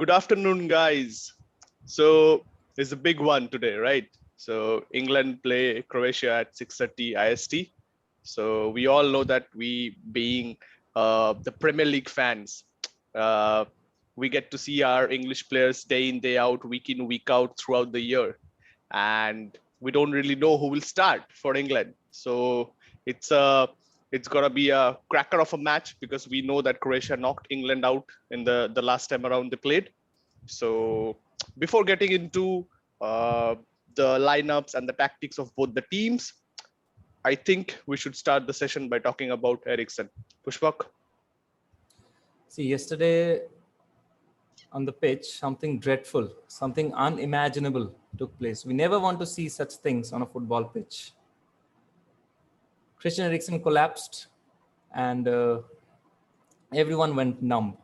Good afternoon, guys. So it's a big one today, right? So England play Croatia at 6:30 IST. So we all know that we, being the Premier League fans, uh, we get to see our English players day in, day out, week in, week out throughout the year, and we don't really know who will start for England. So it's a it's gonna be a cracker of a match because we know that Croatia knocked England out in the last time around they played. So before getting into uh, the lineups and the tactics of both the teams, I think we should start the session by talking about Eriksen. Pushpak? See, yesterday on the pitch, something dreadful, something unimaginable took place. We never want to see such things on a football pitch. Christian Eriksen collapsed and everyone went numb.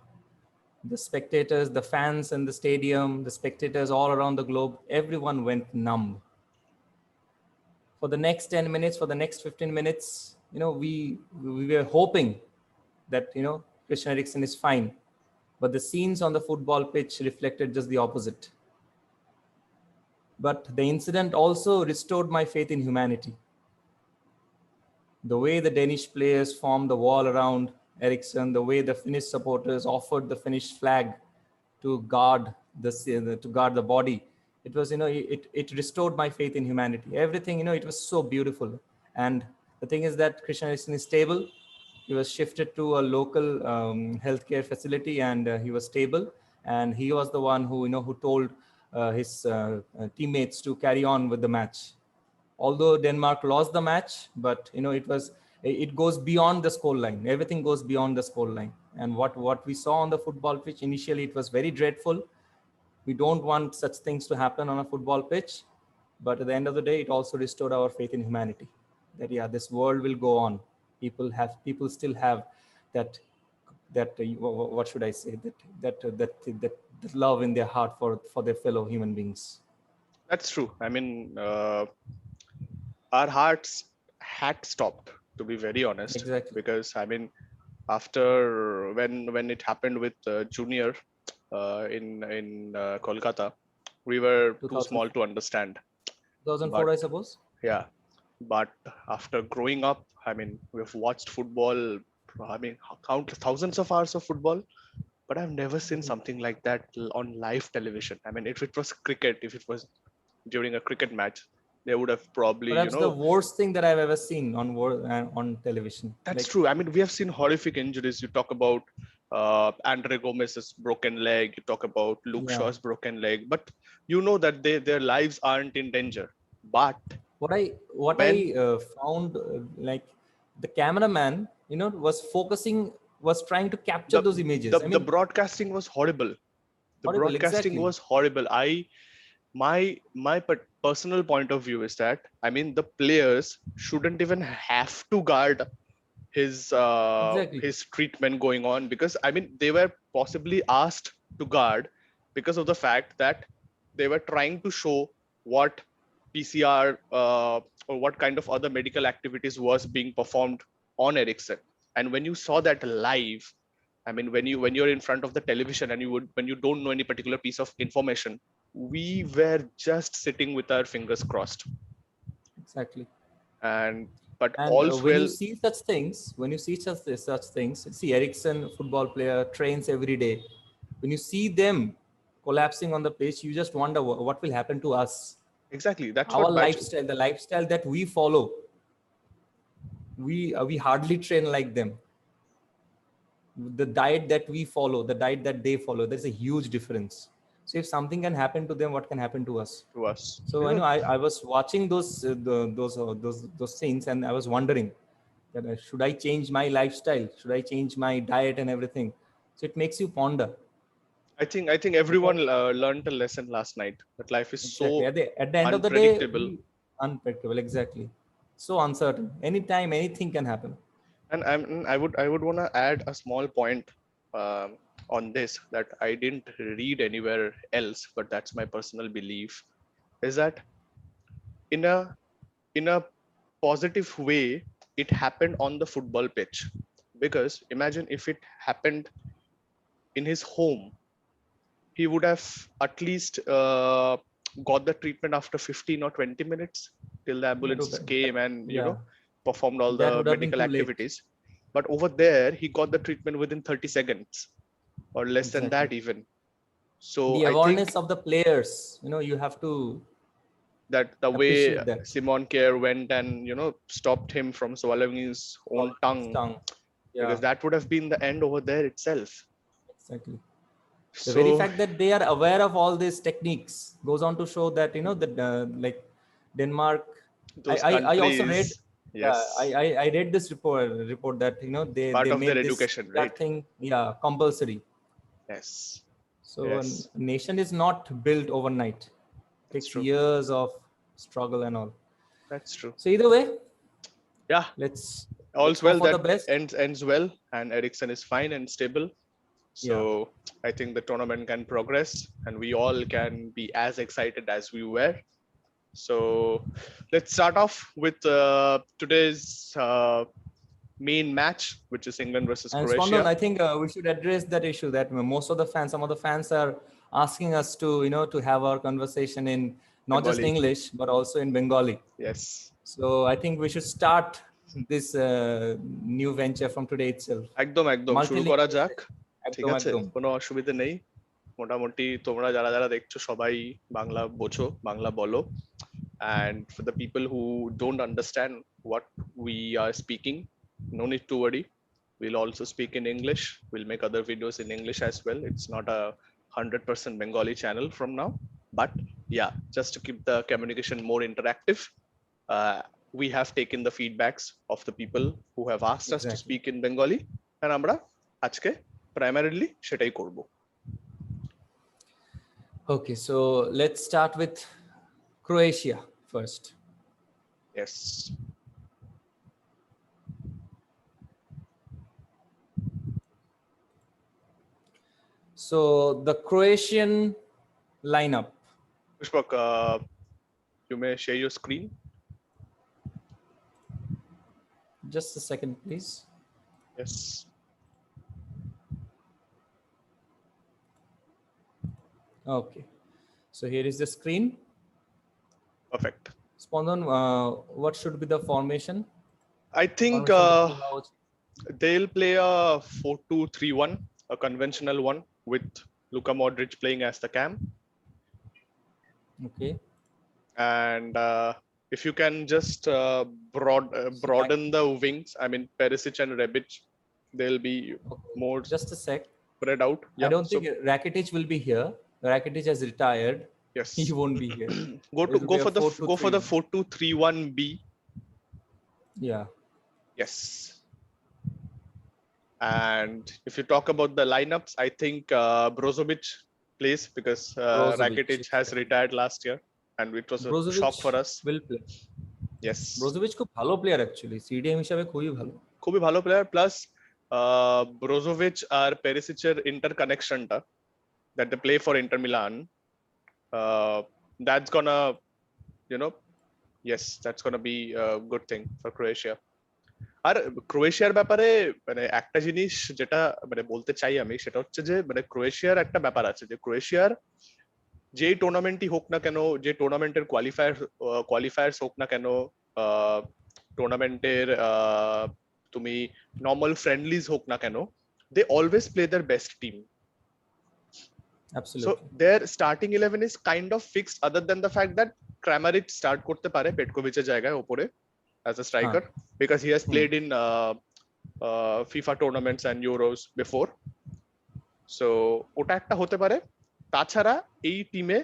The spectators, the fans in the stadium, the spectators all around the globe, everyone went numb. For the next 10 minutes, for the next 15 minutes, we were hoping that, Christian Eriksen is fine. But the scenes on the football pitch reflected just the opposite. But the incident also restored my faith in humanity. The way the Danish players formed the wall around Eriksen, the way the Finnish supporters offered the Finnish flag to guard the body, it was it restored my faith in humanity. Everything, it was so beautiful. And the thing is that Christian Eriksen is stable. He was shifted to a local healthcare facility, and he was stable. And he was the one who told his teammates to carry on with the match. Although Denmark lost the match, but it goes beyond the score line. Everything goes beyond the score line. And what we saw on the football pitch initially, it was very dreadful. We don't want such things to happen on a football pitch, but at the end of the day, it also restored our faith in humanity. That this world will go on. People still have that what should I say, that love in their heart for their fellow human beings. That's true. I mean, our hearts had stopped, to be very honest, Exactly. because I mean, after when it happened with Junior in Kolkata, we were too small to understand. 2004, But I suppose. yeah, but after growing up, I mean, we've watched football. I mean, count thousands of hours of football, but I've never seen something like that on live television. I mean, if it was cricket, if it was during a cricket match, they would have probably, Perhaps the worst thing that I've ever seen on television. That's Like, true. I mean, we have seen horrific injuries. You talk about Andre Gomez's broken leg. You talk about Luke yeah. Shaw's broken leg, but you know that their lives aren't in danger. But What I when found, like, the cameraman, was trying to capture the those images. I the mean, broadcasting was horrible, the horrible. broadcasting Exactly. was horrible. My personal point of view is that I mean the players shouldn't even have to guard Exactly. his treatment going on, because I mean they were possibly asked to guard because of the fact that they were trying to show what PCR or what kind of other medical activities was being performed on Ericsson. And when you saw that live, I mean when you're in front of the television and when you don't know any particular piece of information, we were just sitting with our fingers crossed. Exactly. And but And all's when you well. see such things, such things, see Ericsson, football player, trains every day. When you see them collapsing on the pitch, you just wonder what will happen to us. Exactly, that's Our what lifestyle, the lifestyle that we follow, we hardly train like them. The diet that we follow, the diet that they follow, there's a huge difference. So if something can happen to them, what can happen to us? to us. So I know I was watching those scenes, and I was wondering that should I change my lifestyle? Should I change my diet and everything? So it makes you ponder. I think everyone learned a lesson last night that life is Exactly. so At the end of the day, unpredictable. unpredictable. Exactly. So uncertain. Anytime, anything can happen. And I would want to add a small point on this that I didn't read anywhere else, but that's my personal belief, is that in a positive way it happened on the football pitch. Because imagine if it happened in his home, he would have at least got the treatment after 15 or 20 minutes till the ambulance came and Yeah. performed all That the would have been medical too late. activities. But over there, he got the treatment within 30 seconds or less than that Exactly. even. So The I awareness think of the players, you have to that the way appreciate that. Simon Kerr went and stopped him from swallowing his own tongue, Yeah, because that would have been the end over there itself. exactly. The So very fact that they are aware of all these techniques goes on to show that that like Denmark. those I also read. countries, yes, I read this report that part they of made their this education, that right? thing compulsory. Yes, So yes, a nation is not built overnight. It that's takes true. years of struggle and all. That's true. So either way, Yeah, let's all's go well for that the best. ends well, and Ericsson is fine and stable. So I think the tournament can progress and we all can be as excited as we were. So let's start off with today's main match, which is England versus And Croatia. Spandan, I think we should address that issue that most of the fans, some of the fans are asking us to, to have our conversation in not just Bengali. English, but also in Bengali. Yes. So I think we should start this new venture from today itself. একদম শুরু করা যাক। ঠিক আছে, একদম। কোনো অসুবিধা নেই। মোটামুটি তোমরা যারা দেখছো সবাই বাংলা বোঝো, বাংলা বলো। And for the people who don't understand what we are speaking, no need to worry. We'll also speak in English. We'll make other videos in English as well. It's not a 100% Bengali channel from now, but yeah, just to keep the communication more interactive, we have taken the feedbacks of the people who have asked us to speak in Bengali, and আমরা আজকে primarily সেটাই করব. Okay, so let's start with Croatia first. Yes. So the Croatian lineup. Pushpak, you may share your screen. Just a second, please. Yes. Okay. So here is the screen. Perfect. Spandan, what should be the formation? I think they'll play a 4-2-3-1, a conventional one with Luka Modric playing as the cam. Okay. And if you can just broaden the wings, I mean Perisic and Rebic, they'll be more just a sec spread out. Yeah, I don't think Rakitic will be here. Rakitic has retired. Yes, he won't be here. Go for the 4-2-3-1B. Yeah. Yes. And if you talk about the lineups, I think Brozovic plays because Rakitic has retired last year, and it was a shock for us. Will play. Yes. Brozovic খুব ভালো player actually. CDM হিসাবে খুবই ভালো player. Plus Brozovic আর Perisicের interconnection টা that they play for Inter Milan, that's gonna that's gonna be a good thing for Croatia. আর ক্রোয়েশিয়ার ব্যাপারে মানে একটা জিনিস যেটা মানে বলতে চাই আমি, সেটা হচ্ছে যে মানে ক্রোয়েশিয়ার একটা ব্যাপার আছে যে ক্রোয়েশিয়ার যে টুর্নামেন্টই হোক না কেন, যে টুর্নামেন্টের কোয়ালিফায়ার্স হোক না কেন, টুর্নামেন্টের তুমি নর্মাল ফ্রেন্ডলিজ হোক না কেন, they always play their best team. Absolutely. So their starting 11 is kind of fixed, other than the fact that Kramaric start করতে পারে পেটকোভিচের জায়গায় ওপরে as a striker, because he has played in FIFA tournaments and Euros before. So ওটা একটা হতে পারে। তাছাড়া এই টিমে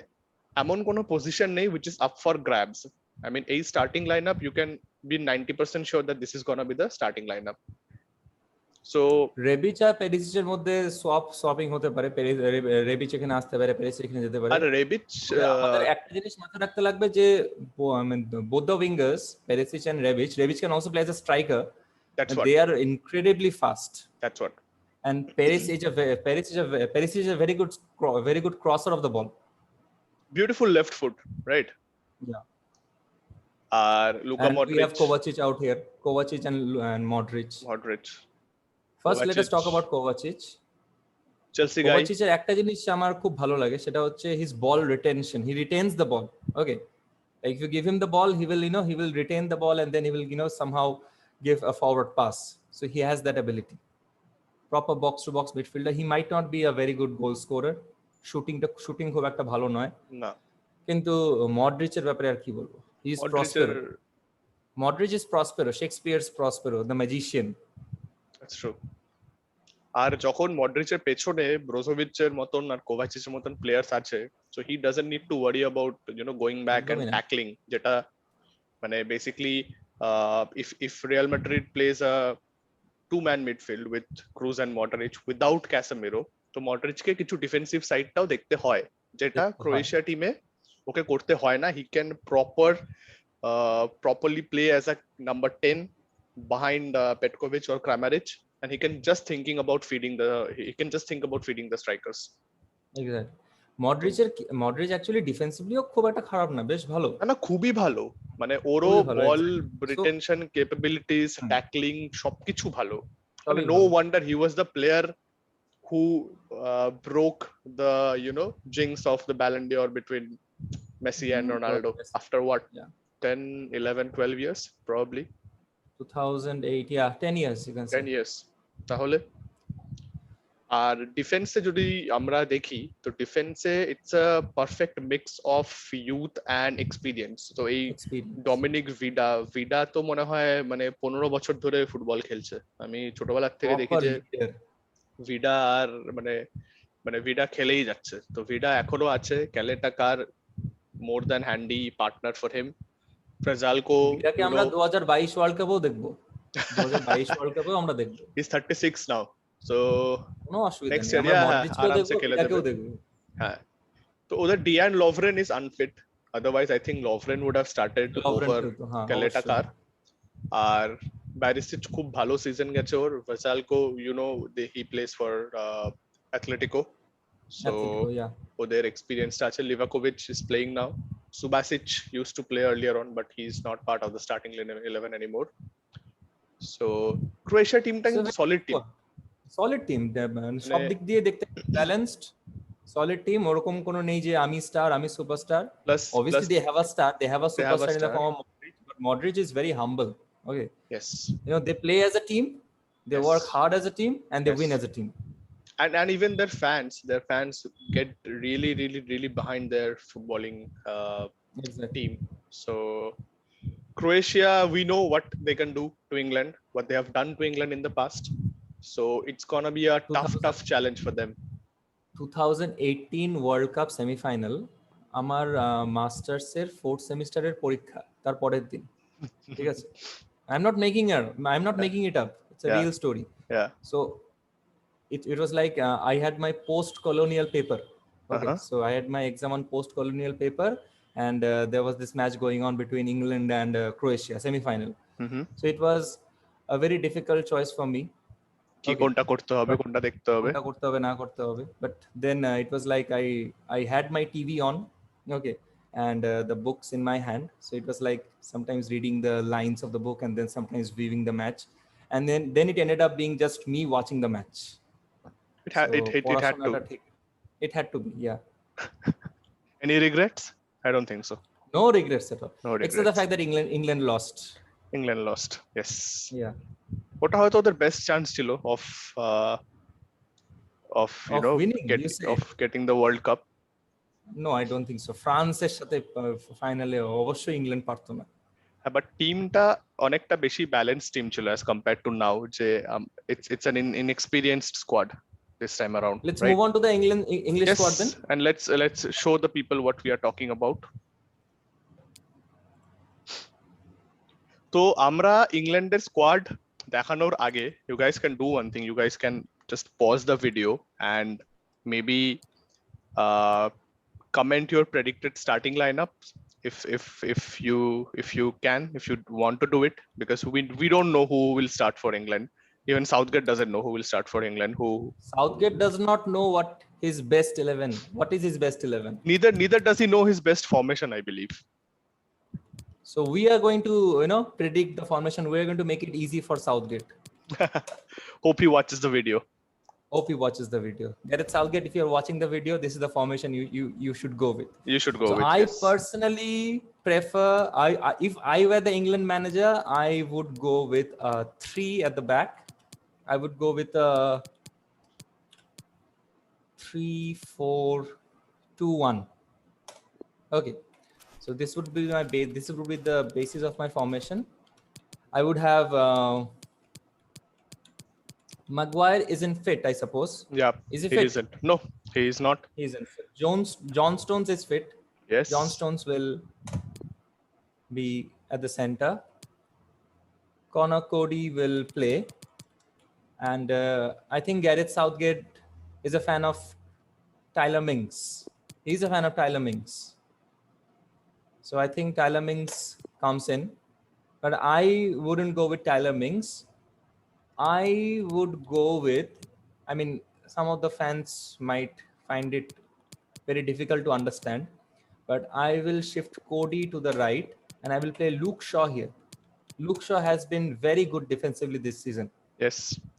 এমন কোনো পজিশন নেই which is up for grabs. I mean এই starting lineup you can be 90% sure that this is gonna be the starting lineup. So Rebic আর পেরিসিচের মধ্যে swapping হতে পারে, রেবিচ এখানে আসতে পারে, পেরিসিচ এখানে যেতে পারে। আর রেবিচ আমাদের একটা জিনিস মাথায় রাখতে লাগবে যে both the wingers Perisic and Rebic can also play as a striker. That's what they are incredibly fast. That's what. And Perisic is a very good crosser of the ball. Beautiful left foot, right? Yeah. Luka Modric. We have Kovacic out here. Kovacic and Modric. First, let us talk about Kovacic. Chelsea guy. কোভাচিচের একটা জিনিস আমার খুব ভালো লাগে, সেটা হচ্ছে his ball retention. He রিটেন্স the ball. Okay, like if you give him the ball, he will retain the ball, and then he will somehow give a forward pass. So he has that ability. Proper box to box midfielder. He might not be a very good goal scorer. Shooting খুব একটা ভালো নয়, না, কিন্তু মডরিচের ব্যাপারে আর কি বলবো, he is Prospero. Modric is Prospero, Shakespeare's Prospero, the magician. That's true. আর যখন মডরিচের পেছনে ব্রোজোভিচের মতন আর কোভাচিচের মতন প্লেয়ার্স আছে, so he doesn't need to worry about going back end tackling, যেটা মানে basically if Real Madrid plays a two-man midfield with Cruz and Modric without Casemiro, তো মডরিচকে কিছু ডিফেন্সিভ সাইডটাও দেখতে হয়, যেটা ক্রোয়েশিয়া টিমে ওকে করতে হয় না। He can properly play as a number 10 behind Petkovic or Kramaric, and he can just think about feeding the strikers. Exactly. Modric actually ডিফেন্সিভলিও খুব একটা খারাপ না, বেশ ভালো। না, খুবই ভালো, মানে ওরও বল রিটেনশন ক্যাপাবিলিটিস, ট্যাকলিং সবকিছু ভালো। No wonder he was the player who broke the jinx of the Ballon d'Or between Messi and Ronaldo after what, 10, 11, 12 years probably. 2008, yeah, 10 years you can say. 10 years. তাহলে আর ডিফেন্সে যদি আমরা দেখি, তো ডিফেন্সে it's a perfect mix of youth and experience. তো এই Dominic Vida তো মনে হয় মানে 15 বছর ধরে ফুটবল খেলছে। আমি ছোটবেলার থেকে দেখি যে ভিডা আর মানে ভিডা খেলেই যাচ্ছে। তো ভিডা এখনো আছে। Caleta Car more than handy partner for him. Vrsaljko, ভিডাকে আমরা 2022 ওয়ার্ল্ড কাপেও দেখবো। 2022 ওয়ার্ল্ড কাপেও আমরা দেখবো। হি ইজ 36 নাও, সো কোনো অসুবিধা নেক্সট নেই, ইয়ার আমরা মডরিচকেও দেখবো, ভিডাকেও দেখবো। হ্যাঁ, তো ওদের Dejan Lovren is unfit, otherwise I think Lovren would have started over Caleta Car. আর ব্যারিসিচ খুব ভালো সিজন গেছে ওর। Vrsaljko he plays for Atletico, so ওদের এক্সপিরিয়েন্সটা আছে। Livakovic is playing now. Subasic used to play earlier on, but he's not part of the starting 11 anymore. So Croatia teamটা কিন্তু solid team, সব দিক দিয়ে দেখতে ব্যালেন্সড solid team। ওরকম কোনো নেই যে আমি স্টার, আমি superstar. Obviously they have a star, they have a superstar in the form of Modric, but Modric is very humble. Okay, yes, they play as a team, they work hard as a team, and they win as a team. And even their fans get really behind their footballing team. So Croatia, we know what they can do to England, what they have done to England in the past, so it's gonna be a tough challenge for them. 2018 World Cup semi-final, আমার মাস্টার্সের 4th সেমিস্টারের পরীক্ষা, তার পরের দিন, ঠিক আছে? I'm not making it up, it's a real story. Yeah, so it was like I had my post-colonial paper. Okay, so I had my exam on post-colonial paper, and there was this match going on between England and Croatia, semi-final. So it was a very difficult choice for me. কি কোনটা করতে হবে, কোনটা দেখতে হবে, কোনটা করতে হবে না করতে হবে। But then it was like I had my TV on, okay, and the books in my hand. So it was like sometimes reading the lines of the book and then sometimes viewing the match, and then it ended up being just me watching the match. It had to be, yeah. Any regrets? I don't think so. No regrets at all. Except the fact that England lost. Yes. Yeah. ওটা হয়তো ওদের best chance ছিল of winning, of getting the World Cup. No, I don't think so. ফ্রান্সের সাথে ফাইনালে অবশ্যই England পারতো না। বাট টিমটা অনেকটা বেশি ব্যালেন্স টিম ছিল as compared to now, যে it's an inexperienced squad this time around. Let's move on to the English squad then, and let's show the people what we are talking about. তো আমরা ইংল্যান্ডের squad দেখানোর আগে, you guys can do one thing. You guys can just pause the video and maybe comment your predicted starting lineups if you want to do it, because we don't know who will start for England. Even Southgate doesn't know who will start for England. Southgate does not know what his best 11. What is his best 11? Neither does he know his best formation, I believe. So we are going to, predict the formation. We are going to make it easy for Southgate. Hope he watches the video. Hope he watches the video. Gareth Southgate, if you're watching the video, this is the formation you should go with. You should go So with. I Yes. personally prefer, if I were the England manager, I would go with 3 at the back. I would go with 3-4-2-1. Okay, so this would be my base. This would be the basis of my formation. I would have Maguire isn't fit, I suppose. Yeah. Is he He fit? isn't. No, he is not. He isn't fit. John Stones is fit. Yes. John Stones will be at the center. Connor Cody will play. And I think Gareth Southgate is a fan of Tyler Mings. He's a fan of Tyler Mings. So I think Tyler Mings comes in. But I wouldn't go with Tyler Mings. I would go with, I mean, some of the fans might find it very difficult to understand, but I will shift Cody to the right and I will play Luke Shaw here. Luke Shaw has been very good defensively this season. Yes.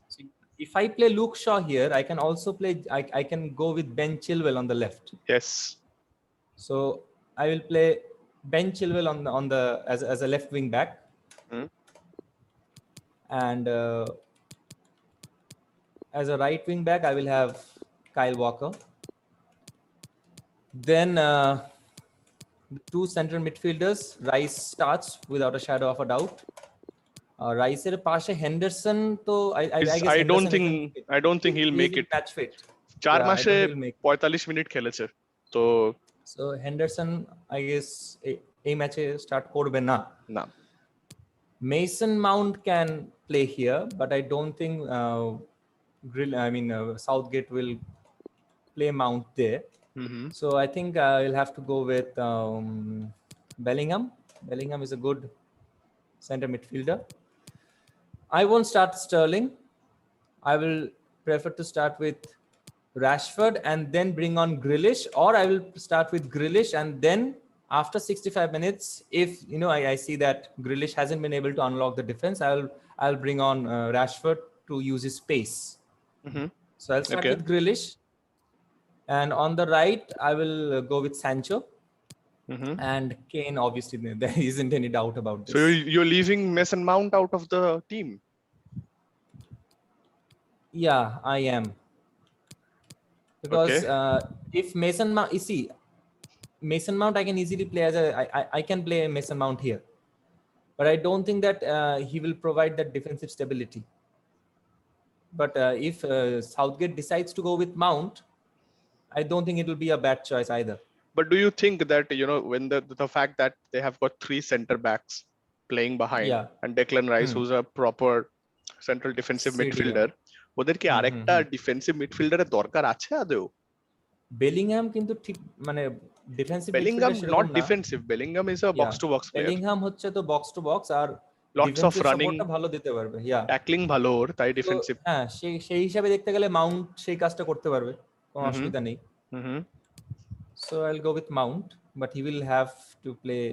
So if I play Luke Shaw here, I can also play, I can go with Ben Chilwell on the left. Yes. So I will play Ben Chilwell on the as a left wing back. And as a right wing back, I will have Kyle Walker. Then the 2 central midfielders, Rice starts without a shadow of a doubt. Rice er pashe Henderson, to I guess I don't Henderson think he'll make it. Match fit. 4 Yeah, I মাসে don't think he'll make it. 45 minute খেলেছে তো So Henderson, I guess এই ম্যাচে start করবে না. না. Mason Mount can play here, but I don't think Southgate will play Mount there. So I think I'll have to go with Bellingham. Bellingham is a good center midfielder. I won't start Sterling. I will prefer to start with Rashford and then bring on Grealish, or I will start with Grealish and then after 65 minutes, if I see that Grealish hasn't been able to unlock the defense, I'll bring on Rashford to use his pace. So I'll start with Grealish, and on the right I will go with Sancho and Kane. Obviously, there isn't any doubt about this. So you're leaving Mason Mount out of the team? Yeah, I am. Because if Mason Mount, you see, Mason Mount I can easily play as I can play Mason Mount here, but I don't think that he will provide that defensive stability. But if Southgate decides to go with Mount, I don't think it will be a bad choice either. But do you think that when the fact that they have got 3 center backs playing behind and Declan Rice, who's a proper central defensive midfielder, ওদের কি আরেকটা defensive মিডফিল্ডারের দরকার আছে আদৌ? Bellingham কিন্তু ঠিক মানে defensive Bellingham not defensive, Bellingham is a box to box player. Bellingham হচ্ছে তো বক্স টু বক্স আর লটস অফ রানিং, ভালো দিতে পারবে। ইয়া, ট্যাকলিং ভালো ওর, তাই ডিফেন্সিভ। হ্যাঁ, সেই হিসাবে দেখতে গেলে মাউন্ট সেই কাজটা করতে পারবে, কোনো অসুবিধা নেই। So I'll go with Mount, but he will have to play,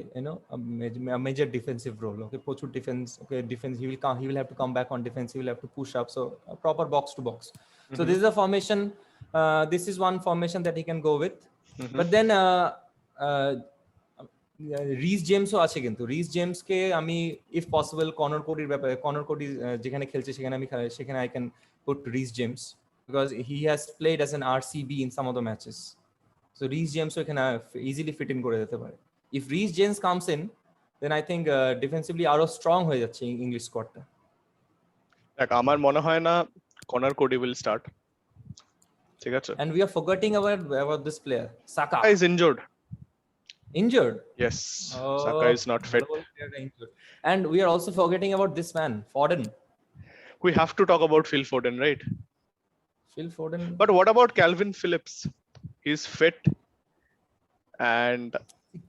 a major defensive role. Okay, proper defense. Okay, defense. He will have to come back on defense. He will have to push up. So a proper box to box. So this is a formation. This is one formation that he can go with. But then Reece Jamesও আছে কিন্তু। Reece James কে আমি if possible Connor Cody যেখানে খেলছে সেখানে I can put Reece James because he has played as an RCB in some of the matches. So Reece James can easily fit in করে দিতে পারে। If Reece James comes in, then I think defensively আরো strong হয়ে যাচ্ছে English squadটা। দেখ, আমার মনে হয় না Connor Cody will start, ঠিক আছে? And we are forgetting about this player, Saka. Saka is injured. Yes. Saka is not fit. And we are also forgetting about this man, Foden. We have to talk about Phil Foden, right? Phil Foden. But what about Calvin Phillips? He's fit and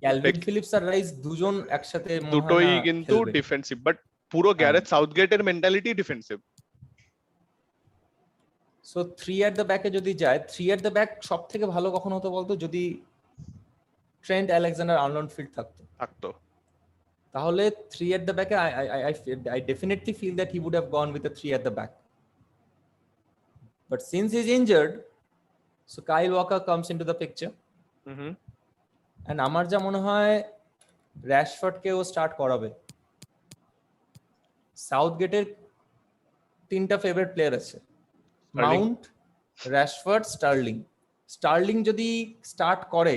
Calvin Phillips আর Rice দুজন একসাথে দুটোই কিন্তু defensive, but পুরো Gareth সাউথগেটের mentality defensive. So 3 at the back এ যদি যায়, 3 at the back সবথেকে ভালো কখন হতো বলতো, যদি ট্রেন্ট আলেকজান্ডার আর্নল্ড ফিট থাকতো তাহলে 3 at the back I definitely feel that he would have gone with a 3 at the back. But since he's injured, so Kyle Walker comes into the picture. Mm-hmm. And আমার যা মনে হয় র্যাশফোর্ডকেও start করাবে। সাউথগেটের 3টা favourite player আছে, Mount, Rashford, Sterling যদি start করে,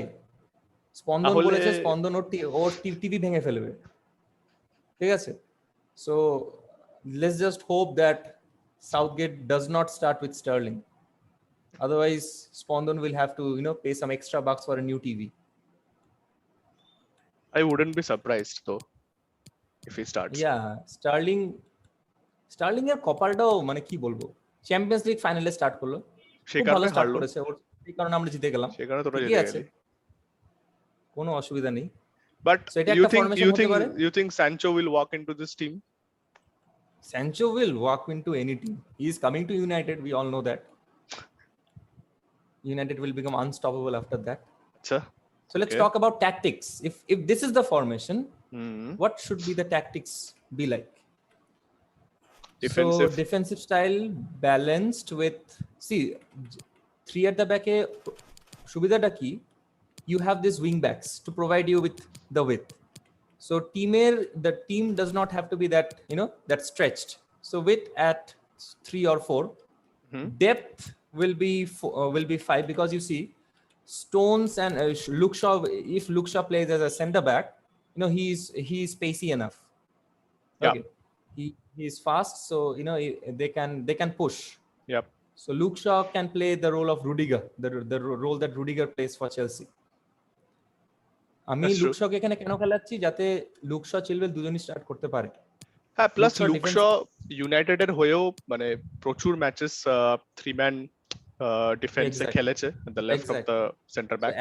স্পন্দন বলেছে স্পন্দন ওর টিভি ভেঙে ফেলবে, ঠিক আছে? So let's just hope that Southgate does not start with Sterling, otherwise Spondon will have to pay some extra bucks for a new TV. I wouldn't be surprised though if he starts. Yeah, Sterling এর কপালটাও মানে কি বলবো, champions league ফাইনালে start করলো, খুব ভালো start করেছে, ওর এই কারণে আমরা জিতে গেলাম, সেখানে তোরা ঠিকই জিতে আছে, গেলি, কোনো অসুবিধা নেই। but So এটা একটা formation হতে পারে। you think Sancho will walk into this team? Sancho will walk into any team. He is coming to United, we all know that. United will become unstoppable after that. Acha. So let's talk about tactics. If this is the formation, what should be the tactics be like? Defensive. So defensive style balanced with, see, 3 at the back e সুবিধাটা কি, you have these wing backs to provide you with the width. So the team does not have to be that that stretched. So width at 3 or 4, depth will be 5, because you see Stones and Luke Shaw, if Luke Shaw plays as a center back, he's pacey enough. Okay. He's fast, so they can push. Yep. So Luke Shaw can play the role of Rudiger, the role that Rudiger plays for Chelsea. আমি look শকে এখানে কেন খেলাচ্ছি, যাতে look শ Chilwell দুজনই start করতে পারে। হ্যাঁ, plus look শ ইউনাইটেডের হয়েও মানে প্রচুর ম্যাচেস 3-man ডিফেন্সে খেলেছে, the left of the centre back,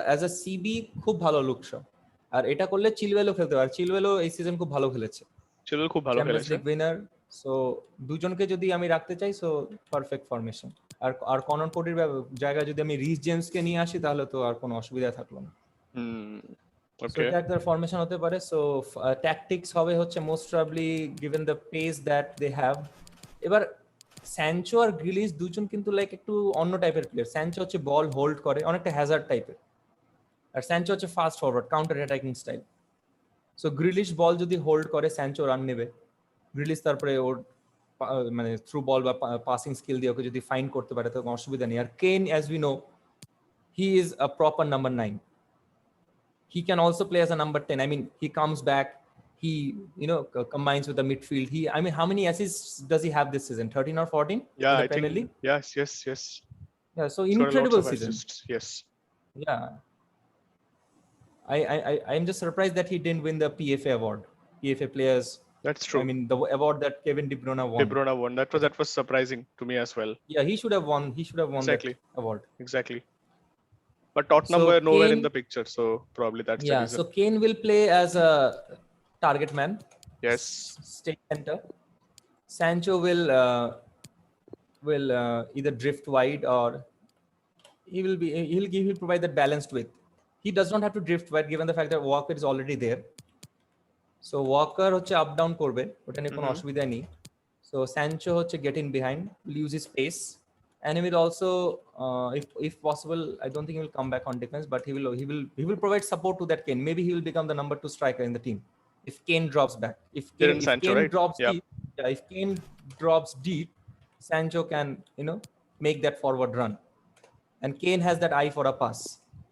as a CB খুব ভালো লুক শ, আর এটা করলে চিলওয়েলও খেলতে পারে। চিলওয়েলও এই সিজন খুব ভালো খেলেছে, চিলওয়েল খুব ভালো খেলেছে, উইনার। সো দুজনকে যদি আমি রাখতে চাই, সো পারফেক্ট ফরমেশন। আর কনর কোডির জায়গায় যদি আমি রিস জেমসকে নিয়ে আসি, তাহলে তো আর কোনো অসুবিধা থাকলো না। So এটা একটা ফরমেশন হতে পারে। সো ট্যাকটিক্স হবে হচ্ছে most probably given the pace that they have. এবার স্যানচো আর গ্রিলিশ দুজন কিন্তু লাইক একটু অন্য টাইপের প্লেয়ার। স্যানচো হচ্ছে বল হোল্ড করে, অনেকটা হ্যাজার্ড টাইপের, আর স্যানচো হচ্ছে fast forward, counter attacking style. So Grealish ball যদি হোল্ড করে, স্যানচো রান নেবে, গ্রিলিশ তারপরে ওর মানে থ্রু বল বা পাসিং স্কিল দিয়ে ওকে যদি ফাইন্ড করতে পারে তো কোনো অসুবিধা নেই। আর কেন, as we know, he is a proper number 9. He can also play as a number 10. I mean, he comes back, he combines with the midfield. How many assists does he have this season? 13 or 14? Yeah, in the I Premier think League? Yes. Yeah, so incredible season. Assists. Yes. Yeah. I'm just surprised that he didn't win the PFA award. PFA players. That's true. I mean, the award that Kevin De Bruyne won. That was surprising to me as well. Yeah, he should have won. Exactly. That award. Exactly. But Tottenham were nowhere in the picture, so probably that's the reason. So Kane will play as a target man. Yes. Stay center. Sancho will either drift wide, or he'll provide that balanced width. He does not have to drift wide given the fact that Walker is already there. So Walker হচ্ছে up down করবে, ওটা নিয়ে কোনো অসুবিধা নেই। So Sancho হচ্ছে get in behind, will use his pace, and he will also if possible, I don't think he will come back on defense, but he will provide support to that Kane. Maybe he will become the number 2 striker in the team if Kane drops back. If Kane drops deep, if Kane drops deep, Sancho can make that forward run, and Kane has that eye for a pass.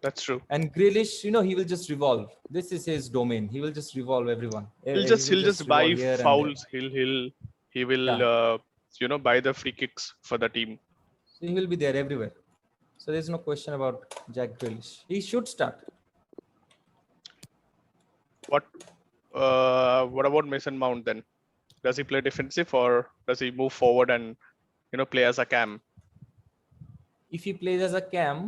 That's true. And Grealish, he will just revolve. This is his domain. He will just revolve everyone. He'll just buy fouls. He will buy the free kicks for the team. So he will be there everywhere. So there's no question about Jack Grealish. He should start. What about Mason Mount then? Does he play defensive, or does he move forward and play as a cam? If he plays as a cam,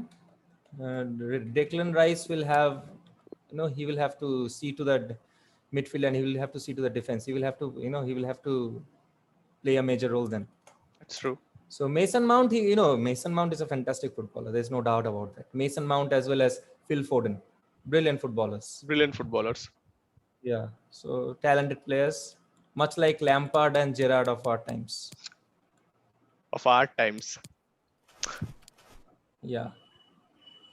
Declan Rice will have, he will have to see to the midfield, and he will have to see to the defense. He will have to play a major role then. That's true. So Mason Mount, Mason Mount is a fantastic footballer. There's no doubt about that. Mason Mount as well as Phil Foden, brilliant footballers. Yeah, so talented players, much like Lampard and Gerrard of our times. Yeah.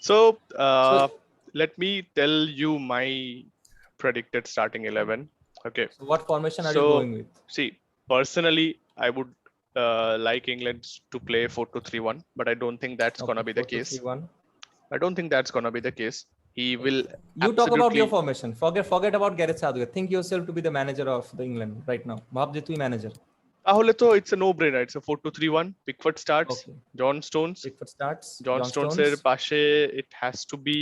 So So, let me tell you my predicted starting 11. Okay. so what formation are you So going with? see, personally, I would like England to play 4-2-3-1, but I don't think that's Okay, gonna be the 4-2-3-1. case. I don't think that's gonna be the case. He will You talk about your absolutely. formation. Forget about Gareth Southgate. Think yourself to be the manager of the England right now. ভাব যে তুই manager. তাহলে তো it's a no-brainer. It's a 4-2-3-1. Pickford starts. Okay. John Stones. Pickford starts. John John Stones Stones. এর পাশে it has to be.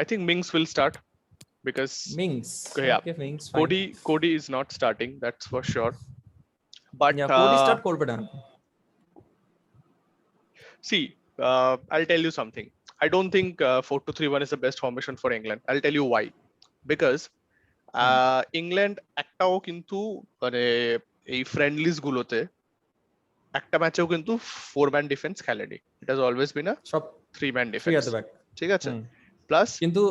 I think Mings will start because Mings. yeah, Okay, Mings. Fine. Cody is not starting. That's for sure. But Yeah, Cody start করবে না। see, I'll tell you something. I don't think 4-2-3-1 is the best formation for England. I'll tell you why. Because England একটাও কিন্তু মানে এই ফ্রেন্ডলিস গুলোতে একটা ম্যাচেও কিন্তু 4-ম্যান ডিফেন্স খেলেনি। ইট হ্যাজ অলওয়েজ বিন আ সব 3-ম্যান 3 ডিফেন্স। at the back. ঠিক আছে, প্লাস কিন্তু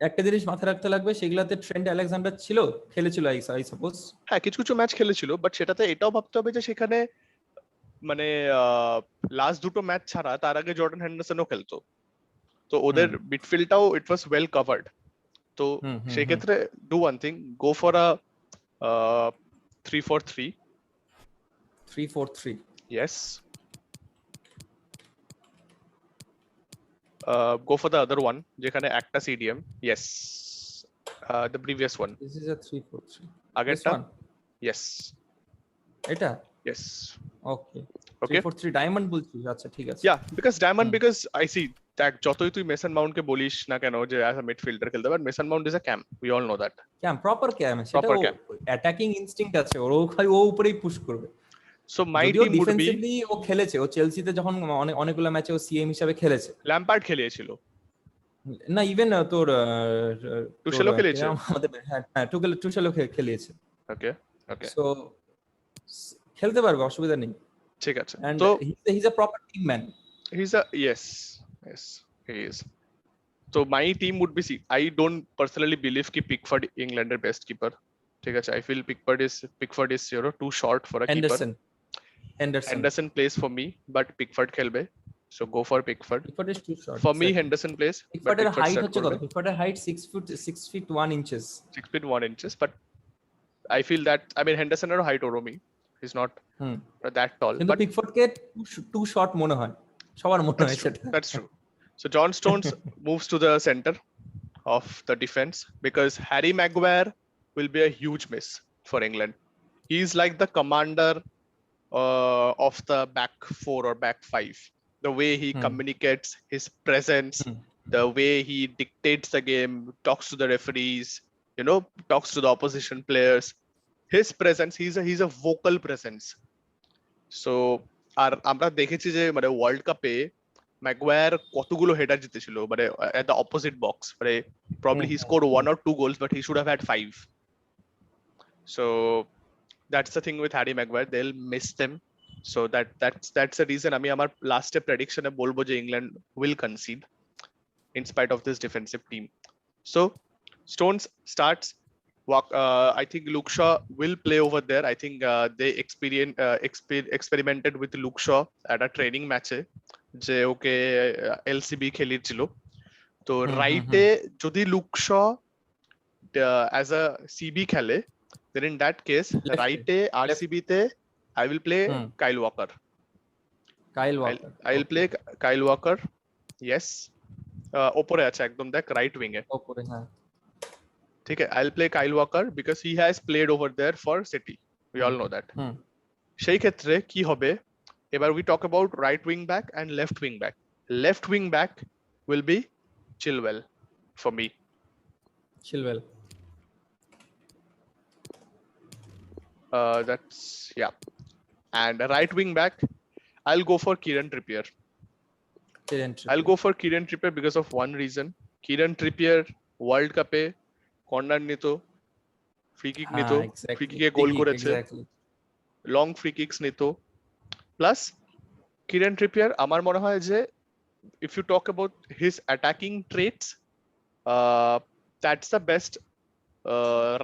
একটা জিনিস মাথায় রাখতে লাগবে, সেগুলাতে ট্রেন্ট আলেকজান্ডার ছিল, খেলেছিল আই সাপোজ। হ্যাঁ, কিছু কিছু ম্যাচ খেলেছিল, বাট সেটাতে এটাও ভাবতে হবে যে সেখানে মানে লাস্ট দুটো ম্যাচ ছাড়া তার আগে জর্ডান হেন্ডারসনও খেলতো, তো ওদের মিডফিল্ডটাও ইট ওয়াজ ওয়েল কভার্ড। তো সেই ক্ষেত্রে do one thing, go for a 3-4-3. 3-4-3. Yes. Go for the other one যেখানে একটা CDM. Yes. The previous one. This is a 3-4-3. আগেরটা? This one? Yes. এটা? Yes. Okay. Okay. 3-4-3 ডায়মন্ড বলছিস, আচ্ছা ঠিক আছে। Yeah, because Diamond, because I see that যতই তুই মেসন মাউন্ট কে বলিস না কেন যে অ্যাজ আ মিডফিল্ডার খেলতে পারে, মেসন মাউন্ট ইজ আ ক্যাম্প, we all know that. CAM, proper CAM, সেটা Proper ও cam. অ্যাটাকিং ইনস্টিংক্ট আছে ওর, ও উপরেই পুশ করবে। So my যদিও team would be ডিফেন্সিভলি ও খেলেছে, ও চেলসিতে যখন অনেকগুলো ম্যাচে ও সিএম হিসেবে খেলেছে। ল্যাম্পার্ড খেলিয়েছিল না, ইভেন তোর টুশেলও খেলিয়েছে। আমাদের হ্যাঁ টুশেলও খেলিয়েছে। ওকে ওকে, সো খেলতে পারবে, অসুবিধা নেই। ঠিক আছে। And তো he's a proper team man. he's a yes, he is. So my team would be, see, I don't personally believe ki Pickford England best keeper. ঠিক আছে, I feel Pickford is too short for a keeper. Henderson plays for me, but Pickford খেলবে, so go for Pickford. Pickford is too short. For me Henderson plays, but Pickford height start হচ্ছে কত? করবে। Pickford height 6 feet 1 inches. 6 feet 1 inches, but I feel that, I mean, Henderson এর height ওরও me, he's not that tall, কিন্তু but Pickford K too short মনে হয়, সবার মনে হয় সেটা। that's true. So John Stones moves to the center of the defense because Harry Maguire will be a huge miss for England. He's like the commander of the back four or back five. The way he communicates, his presence, the way he dictates the game, talks to the referees, talks to the opposition players. His presence, he's a vocal presence. So আর আমরা দেখেছি যে মানে world কাপে Maguire কতগুলো header জিতেছিল মানে at the opposite box, মানে probably he scored 1 or 2 goals, but he should have had 5. So that's the thing with Harry Maguire, they'll miss them. So that's the reason আমি আমার লাস্টে প্রেডিকশনে বলবো যে England will concede in spite of this defensive team. So Stones starts. I think Luke Shaw will play over there. I think they experimented with Luke Shaw at a training match যে ওকে LCB খেলিয়েছিল, তো রাইটে যদি Luke Shaw as a CB খেলে, then in that case রাইটে RCB তে I will play Kyle Walker. I will play Kyle Walker. Yes, ওপরে আছে একদম, দেখ রাইট উইং এ ওপরে, হ্যাঁ ঠিক আছে। I'll play Kyle Walker because he has played over there for City, we all know that. সেই ক্ষেত্রে কি হবে, এবার we talk about right wing back and left wing back. Left wing back will be Chilwell for me. Chilwell. That's yeah. And right wing back, I'll go for Kieran Trippier. I'll go for Kieran Trippier because of one reason. Kieran Trippier World Cup A corner নিত, free kick নিত, free কিকে গোল করেছে, long free kicks নিত। Plus Kiren Trippier আমার মনে হয় যে if you talk about his attacking traits, that's the best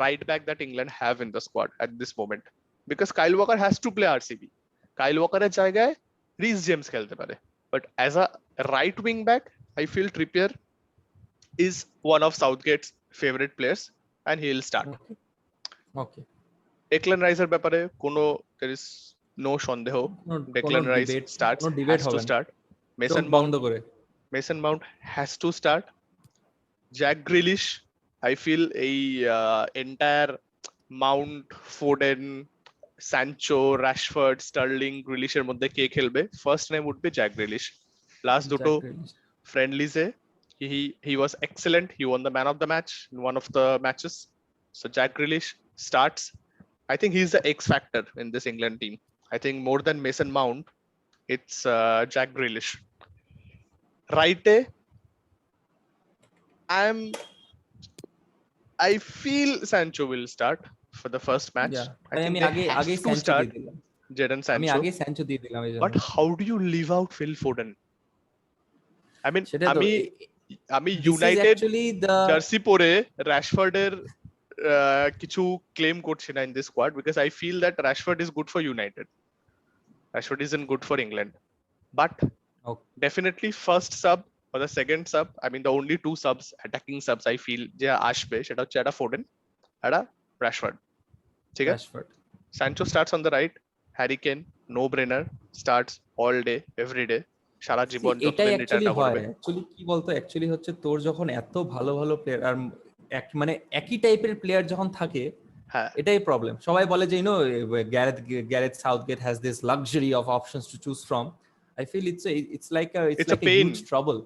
right back that England have in the squad at this moment, because Kyle Walker has to play RCB. কাইল ওয়াকারের জায়গায় রিস James খেলতে পারে, but as a right wing back I feel Trippier is one of Southgate's favorite players and he'll start. Okay. Declan Riceর ব্যাপারে কোনো there is no সন্দেহ, Declan Rice starts, has to start. Mason Mount has to start. Jack Grealish, I feel a entire Mount, Foden, Sancho, Rashford, Sterling, Grealish এর মধ্যে কে খেলবে? First name would be Jack Grealish. Last দুটো friendlies A he was excellent. He won the man of the match in one of the matches. So Jack Grealish starts. I think he's the X factor in this England team. I think more than Mason Mount, it's Jack Grealish. Right, I feel Sancho will start for the first match. Yeah. I think they have to start Jadon Sancho. But how do you leave out Phil Foden? I mean, আমি United jersey পরে রাশফোর্ডের কিছু claim করছি না in this squad because I feel that Rashford is good for United, Rashford is good for England, but definitely first sub or the second sub, I mean the only two subs, attacking subs I feel যে আসবে সেটা হচ্ছে একটা Foden, একটা Rashford, ঠিক আছে? Sancho starts on the right, Harry Kane no brainer, starts all day every day, সারা জীবন এটাই actually হয়। অ্যাকচুয়ালি কি বলতো, অ্যাকচুয়ালি হচ্ছে তোর যখন এত ভালো ভালো প্লেয়ার আর মানে একই টাইপের প্লেয়ার যখন থাকে, এটাই প্রবলেম। সবাই বলে যে you know Gareth Southgate has this luxury of options to choose from. I feel it's like a huge trouble.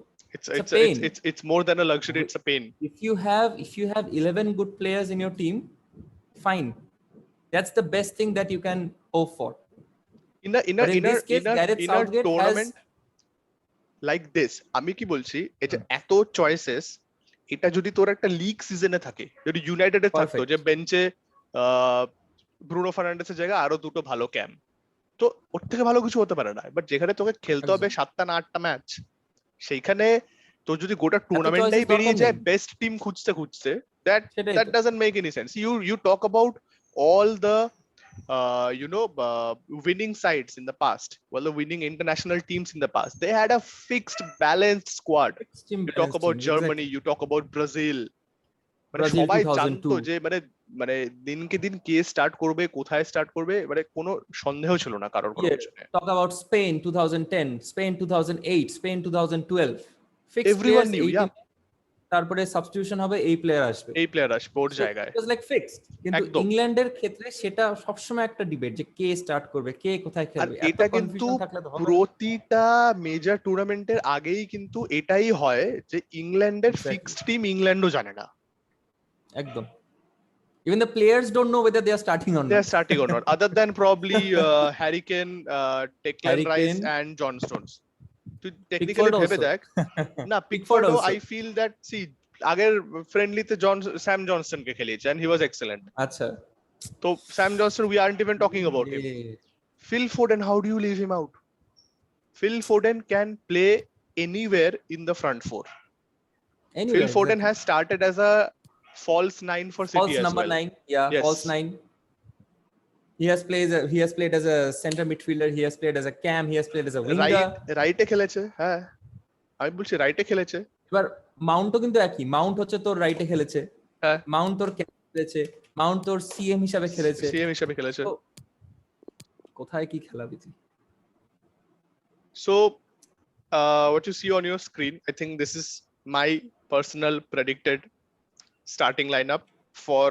It's more than a luxury, it's a pain. If you have 11 good players in your team, fine, that's the best thing that you can hope for. In a tournament like this, আমি কি বলছি, এটা এত choices, এটা যদি তোর একটা league সিজনে থাকে, যদি ইউনাইটেডে থাকতো যে বেঞ্চে ব্রুনো ফার্নান্ডেসের জায়গায় আরো দুটো ভালো ক্যাম, তো ওর থেকে ভালো কিছু হতে পারে না। বাট যেখানে তোকে খেলতে হবে 7টা না 8টা ম্যাচ, সেইখানে তোর যদি গোটা টুর্নামেন্টটাই বেরিয়ে যায় বেস্ট টিম খুঁজতে খুঁজতে, that doesn't make any sense. You talk about all the winning sides in the past, well, the winning international teams in the past, they had a fixed balanced squad. You talk about Germany, you talk about Brazil, মানে সবাই জানতো যে মানে দিনকে দিন কে start করবে, কোথায় start করবে, মানে কোনো সন্দেহ ছিল না কারোর কোনো কিছু নেই। Talk about Spain 2010, Spain 2008, Spain 2012, fixed everyone new, তারপরে সাবস্টিটিউশন হবে, এই প্লেয়ার আসবে ওর জায়গায়, ইট ওয়াজ লাইক ফিক্সড। কিন্তু ইংল্যান্ডের ক্ষেত্রে সেটা সবসময় একটা ডিবেট যে কে স্টার্ট করবে, কে কোথায় খেলবে। এটা কিন্তু প্রতিটা মেজর টুর্নামেন্টের আগেই কিন্তু এটাই হয় যে ইংল্যান্ডের ফিক্সড টিম ইংল্যান্ডও জানে না একদম। Even the players don't know whether they are starting or not. Other than probably Harry Kane, Declan Rice and John Stones. To technically ভেবে দেখ না, Pickford I feel that see আগের ফ্রেন্ডলিতে Sam Johnson K খেলিয়েছে and he was excellent. আচ্ছা, তো Sam Johnson we aren't even talking about him. Phil Foden, how do you leave him out? Phil Foden can play anywhere in the front four. Phil Foden has started as a false 9 for City false as number well. 9, yeah, yes. False 9. He has played as a center midfielder, he has played as a cam, he has played as a winger. Right এ খেলেছে, হ্যাঁ আমি বলছি write a খেলেছে। এবার মাউন্টও কিন্তু একই, Mount হচ্ছে তোর রাইট এ খেলেছে, হ্যাঁ মাউন্ট তোর ক্যাম খেলেছে, মাউন্ট তোর সিএম হিসাবে খেলেছে। কোথায় কি খেলাবি তুই? So what you see on your screen, I think this is my personal predicted starting lineup for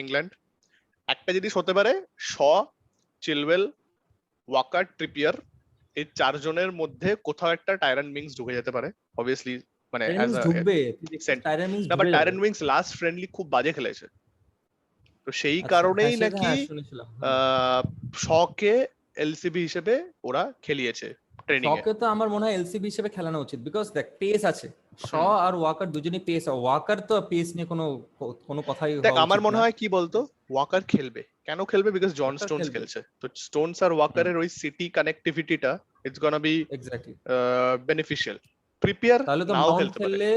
England. একটা জিনিস হতে পারে, শ, চিলওয়েল, ওয়াকার, ট্রিপিয়ার, এই চারজনের মধ্যে কোথাও একটা টাইরন মিংস ঢুকে যেতে পারে obviously, মানে as a but Tyrone Mings last friendly খুব বাজে খেলেছে, তো সেই কারণেই নাকি শকে এলসিবি হিসেবে ওরা খেলিয়েছে ট্রেনিং এ। শকে তো আমার মনে হয় এলসিবি হিসেবে খেলানো উচিত, বিকজ দেখ পেস আছে, শ আর ওয়াকার দুজনেই পেস, আর ওয়াকার তো পেস নিয়ে কোনো কথাই হওয়া উচিত না। দেখ আমার মনে হয় কি বলতো, ওয়াকার খেলবে, কেন খেলবে, বিকজ জন স্টোনস খেলছে, তো স্টোনস আর ওয়াকারের ওই সিটি কানেক্টিভিটিটা it's gonna be exactly beneficial. Trippier তাহলে তো মাউন্ট খেললে,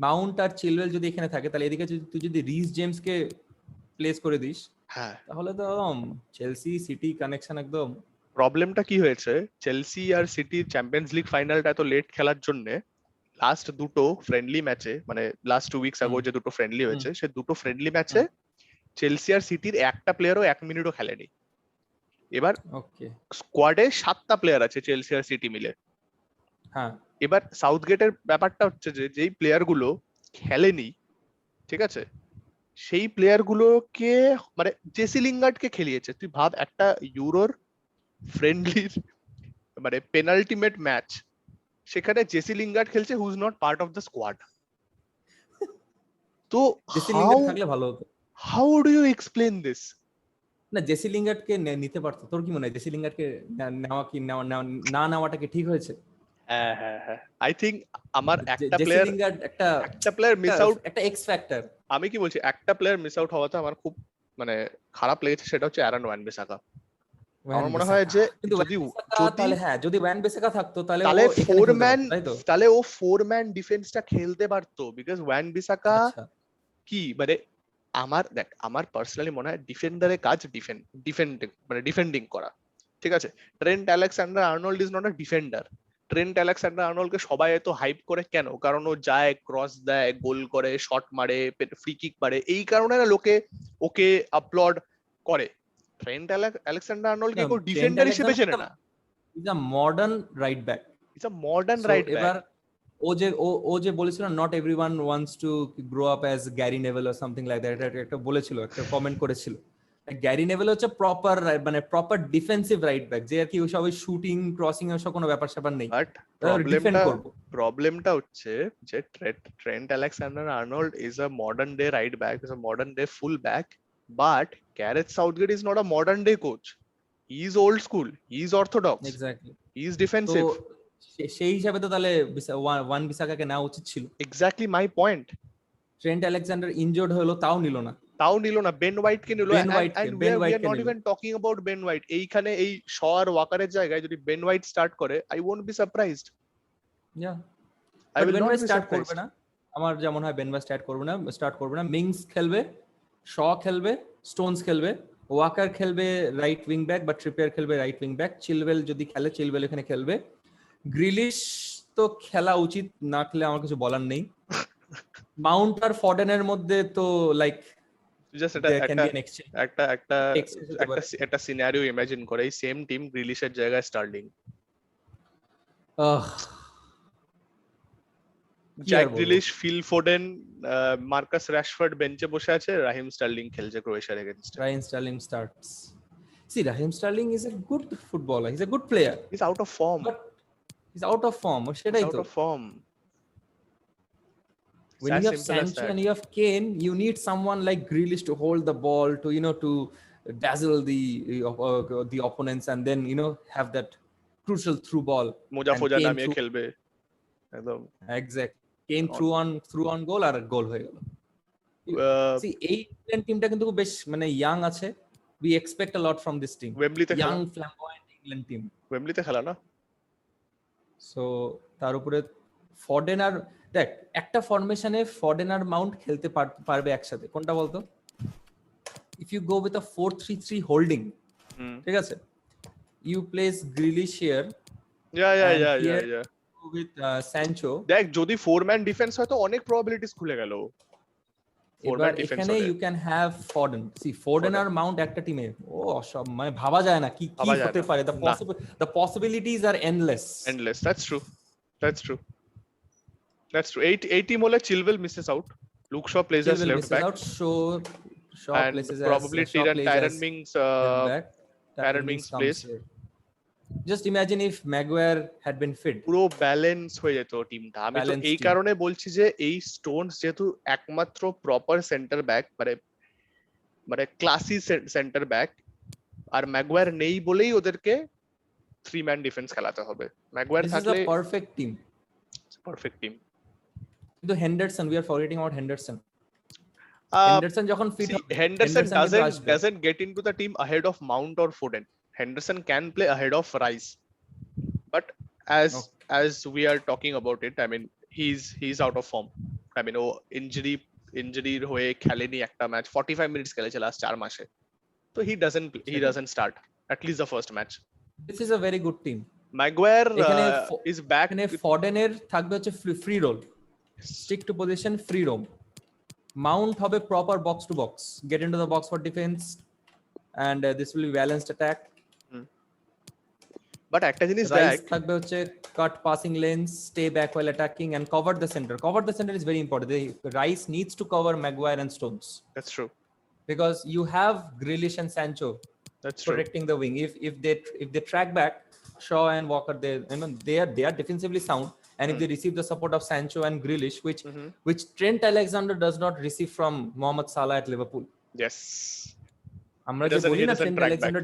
মাউন্ট আর চিলওয়েল যদি এখানে থাকে, তাহলে এদিকে তুই যদি রিস জেমস কে প্লেস করে দিস, হ্যাঁ তাহলে তো চেলসি সিটি কানেকশন একদম প্রবলেমটা কি হয়েছে, চেলসি আর সিটির চ্যাম্পিয়ন্স লিগ ফাইনালটা এত লেট খেলার জন্য লাস্ট দুটো ফ্রেন্ডলি ম্যাচে, মানে লাস্ট 2 উইকস আগে হুম যে দুটো ফ্রেন্ডলি হুম হয়েছে, সে দুটো ফ্রেন্ডলি ম্যাচে হুম চেলসি আর সিটির একটা প্লেয়ারও 1 মিনিটও খেলেনি। এবার ওকে স্কোয়াডে 7টা প্লেয়ার আছে চেলসি আর সিটি মিলে। হ্যাঁ এবার সাউথগেটের ব্যাপারটা হচ্ছে যে যেই প্লেয়ার গুলো খেলেনি, ঠিক আছে, সেই প্লেয়ার গুলোকে মানে জেসি লিঙ্গার্ডকে খেলিয়েছে। তুই ভাব, একটা ইউরোর ফ্রেন্ডলির মানে পেনাল্টিমেট ম্যাচ, সেখানে জেসি লিঙ্গার্ড খেলছে, who is not part of the squad. তো জেসি হাউ লিঙ্গার্ড থাকলে ভালো হতো। How do you explain this? না জেসি লিঙ্গার্ডকে নিতে পারতো, তোর কি মনে হয় জেসি লিঙ্গার্ডকে নেওয়া কি না নেওয়াটা কি ঠিক হয়েছে? হ্যাঁ হ্যাঁ হ্যাঁ, আই থিঙ্ক আমার একটা জেসি প্লেয়ার লিঙ্গার্ড একটা মিস আউট, একটা এক্স ফ্যাক্টর। আমি কি বলছি, একটা প্লেয়ার মিস আউট হওয়াতে আমার খুব মানে খারাপ লেগেছে, সেটা হচ্ছে অ্যারন ওয়ান বিসাকা। ওয়ান আমার মনে হয় বিসাকা, যে কিন্তু যদি তাহলে হ্যাঁ যদি ওয়ান বিসাকা থাকতো তাহলে ও তাহলে এখানে খেলতে পারতো, তাই তো? তাহলে ও 4 ম্যান ডিফেন্সটা খেলতে পারতো, বিকজ ওয়ান বিসাকা আচ্ছা কি মানে, আমার দেখ, আমার পার্সোনালি মনে হয় ডিফেন্ডারের কাজ ডিফেন্ডিং করা, ঠিক আছে। Trent Alexander Arnold is not a defender. Trent Alexander আর্নল্ডকে সবাই এত হাইপ করে কেন? কারণ ও যায়, ক্রস দেয়, গোল করে, শট মারে, ফ্রি কিক মারে, এই কারণে না লোকে ওকে আপলোড করে। ট্রেন্ট আলেকজান্ডার আর্নল্ডকে কেউ ট্রেন্ট ডিফেন্ডার হিসেবে চেনে আলেকজান্ডার না। Is a modern right back. It's a modern so right back. এবার ও যে বলেছিল not everyone wants to grow up as Gary Neville or something like that, এটা একটা বলেছিল, একটা কমেন্ট করেছিল। গ্যারি নেভেল হচ্ছে প্রপার ডিফেন্সিভ রাইট ব্যাক, যে আর কি ওসব শুটিং ক্রসিং এসব কোনো ব্যাপার স্যাপার নেই, বাট ডিফেন্ড প্রবলেমটা করবো। প্রবলেমটা হচ্ছে যে Trent Alexander Arnold is a modern day right back, is a modern day full back, but Gareth Southgate is not a modern day coach. He is old school, he is orthodox, exactly. He is তো defensive. সেই হিসাবে তো তাহলে one বিসাকাকে নেওয়া উচিত ছিল। Exactly my point. Trent Alexander injured হলো তাও নিল না, তাও নিল না, বেন হোয়াইট কে নিল। এন্ড বেন উই হোয়াইট আর কে নট নিল। Even talking about Ben White. এইখানে এই শ আর ওয়াকারের জায়গায় যদি বেন হোয়াইট স্টার্ট করে, I won't be surprised. But Ben White start করবে না, আমার যেমন হয় বেন হোয়াইট স্টার্ট করবে না। মিংস খেলবে, শ খেলবে, স্টোনস খেলবে, ওয়াকার খেলবে রাইট উইং ব্যাক বা ট্রিপিয়ার খেলবে রাইট উইং ব্যাক, চিলওয়েল যদি খেলে চিলওয়েল এখানে খেলবে। গ্রিলিশ তো খেলা উচিত, না খেলে আমার কিছু বলার নেই। মাউন্ট আর ফর্ডেনের মধ্যে তো লাইক জাস্ট একটা সিনারিও ইমাজিন করে, এই সেম টিম গ্রিলিশের জায়গায় Sterling, Jack Grealish, Phil Foden, Marcus Rashford বেঞ্চে বসে আছে, রাহিম স্টার্লিং খেলছে ক্রোয়েশিয়ার against. Raheem Sterling starts. See, Raheem Sterling is a good footballer. He's a good player. He's out of form. But he's out of form. সেটাই Out তো। of form. When you have Sancho and you have Kane, you need someone like Grealish to hold the ball, to to dazzle the opponents, and then have that crucial through ball. মোজা ফোজা নামিয়ে খেলবে একদম। Exactly. Kane through on goal আর গোল হয়ে গেল। See, এই England টিমটা কিন্তু বেশ মানে ইয়াং আছে। We expect a lot from this team. ওয়েম্বলিতে খেলা, Young flamboyant England team. ওয়েম্বলিতে খেলা না। সো তার উপরে ফর্ডেন আর দেখ, একটা ফরমেশনে ফর্ডেন আর মাউন্ট খেলতে পারবে একসাথে, কোনটা বলতো? If you go with a 4-3-3 holding, ঠিক আছে, you place Grealish here, yeah with Sancho. দেখ, যদি 4-ম্যান ডিফেন্স হয় তো অনেক প্রবাবিলিটিস খুলে গেল। এবার এখানে you can have Foden. See Foden আর মাউন্ট একটা টিমে, ও সব মানে ভাবা যায় না কি হতে পারে। The possibilities are endless. That's true. এই টিম হলে Chilwell misses out, look Shaw place as left back, Shaw places as probably Tyron Mings plays. Just imagine if Maguire had been fit. পুরো ব্যালেন্স হয়ে যেত টিমটা। আমি তো এই কারণে বলছি যে এই স্টোনস যেহেতু একমাত্র প্রপার সেন্টার ব্যাক, মানে ক্লাসি সেন্টার ব্যাক, আর ম্যাগুয়ার নেই বলেই ওদেরকে 3-ম্যান ডিফেন্স খেলাতে হবে। ম্যাগুয়ার থাকলে পারফেক্ট টিম। কিন্তু Henderson, we are forgetting about Henderson. Henderson যখন fit, Henderson doesn't get into the team ahead of Mount or Foden. Henderson can play ahead of Rice, but as we are talking about it, I mean he's out of form. I mean injury হয়ে খেলেনি একটা match, 45 minutes খেলেছে last 4 মাসে, তো he doesn't start at least the first match. This is a very good team. Maguire এখানে is back. এখানে ফডেনের থাকবে হচ্ছে free role, stick to position, free roam. Mount হবে proper box to box, get into the box for defence, and this will be balanced attack. But একটা জিনিস rice দেখ, থাকবে হচ্ছে cut passing lanes, stay back while attacking and cover the center. Cover the center is very important. Rice needs to cover Maguire and Stones that's true. because you have Grealish and Sancho That's true. protecting the wing. If they track back, Shaw and Walker, they are defensively sound, and if they receive the support of Sancho and Grealish, which Trent Alexander does not receive from Mohamed Salah at Liverpool. Yes. আমরা যে বলি না Trent Alexander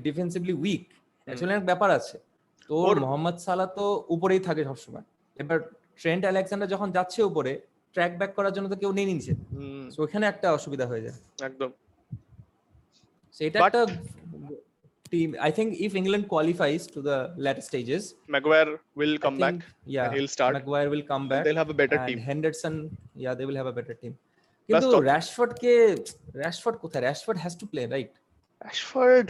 defensively weak, actually এক ব্যাপার আছে। তোর মোহাম্মদ সালাহ তো উপরেই থাকে সবসময়, এবার ট্রেন্ট আলেকজান্ডার যখন যাচ্ছে উপরে ট্র্যাক ব্যাক করার জন্য তো কেউ নেই নিচ্ছে, সো ওখানে একটা অসুবিধা হয়ে যায় একদম। সো এটা একটা team. I think if England qualifies to the latter stages, Maguire will come back. Yeah, and he'll start. Maguire will come back. They'll have a better and team. Henderson, yeah, they will have a better team. কিন্তু Rashford কোথায়? Rashford has to play, right? Rashford,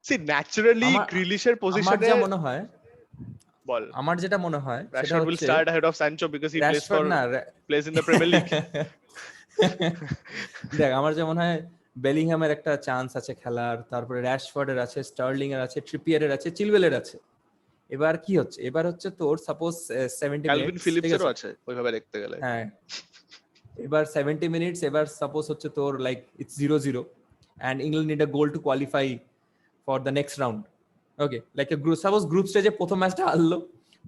see, naturally Grealish এর position আমার যা মনে হয়, বল, আমার যেটা মনে হয় Rashford will start ahead of Sancho because he plays in the Premier League. দেখ আমার যা মনে হয় বেলিংহামের একটা চান্স আছে খেলার, তারপরে র্যাশফোর্ডের আছে, স্টার্লিং এর আছে, ট্রিপিয়ারের আছে, চিলওয়েলের আছে। এবার কি হচ্ছে, এবার হচ্ছে তোর সাপোজ 70 ক্যালভিন ফিলিপসেরও আছে ওইভাবে দেখতে গেলে। হ্যাঁ, এবার 70 মিনিটস, এবার সাপোজ হচ্ছে তোর like it's 0-0 and England need a goal to qualify for the next round. Okay, like a group, suppose group stage প্রথম ম্যাচটা হারলো,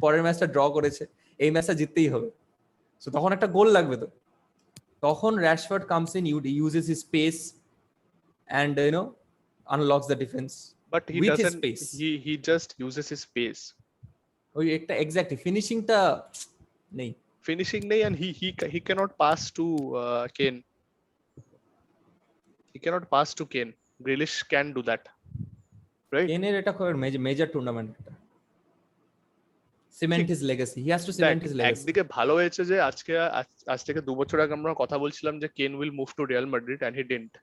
পরের ম্যাচটা ড্র করেছে, এই ম্যাচটা জিততেই হবে, সো তখন একটা গোল লাগবে। তো তখন Rashford comes in, uses his pace and unlocks the defense. But he with doesn't, his pace. he just uses his pace. ওই একটা এক্স্যাক্টলি ফিনিশিংটা নেই, finishing নেই, and he cannot pass to Kane. He cannot pass to Kane. Grealish can do that, right? কেনের এটা খুব major tournament, cement his legacy, he has to cement his legacy. একদিকে ভালো হয়েছে যে আজ থেকে 2 বছর আগে আমরা কথা বলছিলাম যে কেন will move to Real Madrid and he didn't.